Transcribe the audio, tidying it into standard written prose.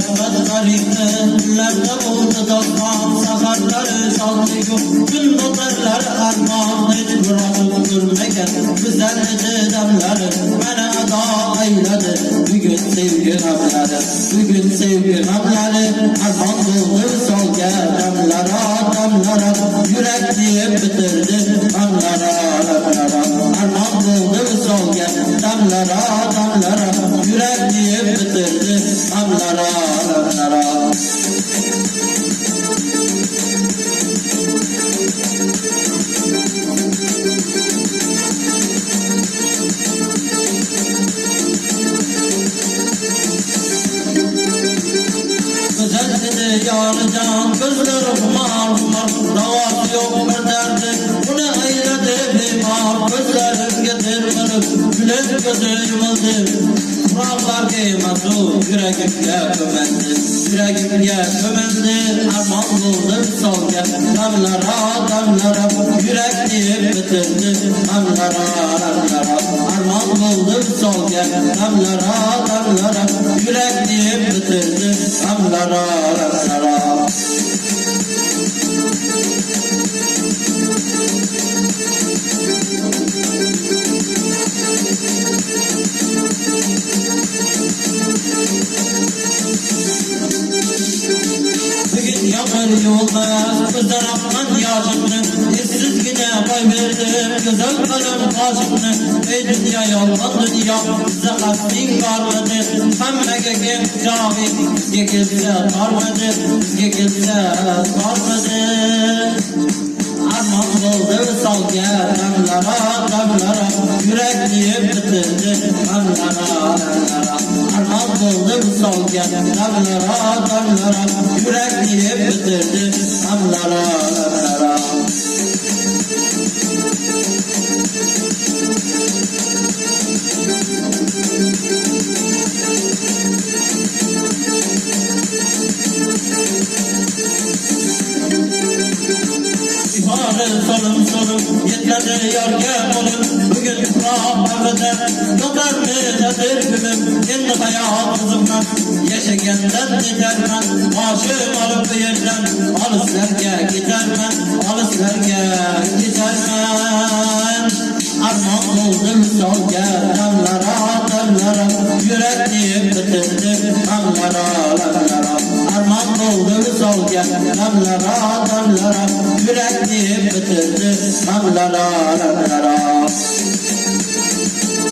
Hasret garipte Güllerde buldu dostan Sakarları saldı yok Gün doterler armağan Hiç bırakıp durmeken Güzellici demleri Mene da eyledi Bugün sevgi namları Bugün sevgi namları Armağan buldu sol gel Demlara Yürek diye bitirdi Demlara Armağan buldu sol gel Demlara Yürek diye bitirdi Demlara Güzeldi yarıcan gözlerim marmar Davası yok bir derdi Bu ne eyledi bimar Gözlerim getirmedim Gülen gözü yumuldu Kurallar kıyması Yüreğimle kömendi Yüreğimle kömendi Armağan buldu sol gel Damlara Yürek diye bitirdi Damlara Armağan buldu sol gel Damlara Yürek diye bitirdi Damlara Yakır yolda Kızlar akman yaşını İşsiz gide pay verdim Güzel kalem aşkını Ey dünya yalan dünya Bize kalbin varmadı Hemmege kim cahil Bizge kimse sarmadı Bizge kimse sarmadı Armağan buldu sal gel Damlara Yürek diye bitirdi Damlara Armağan buldu sal gel Damlara Yürek diye bitirdi Damlara Solum yetledi yar gel olun Bugün kurabede Dokar nedir gülüm Kendi hayatımdan Yaşagenden gidermen Aşığım alıp yerden Alıslerge gidermen Alıslerge gidermen Armağan buldum sol gel Damlara Yürek diye bitirdi Damlara Armağan buldum sol gel Damlara Yürek diye bitirdi Damlara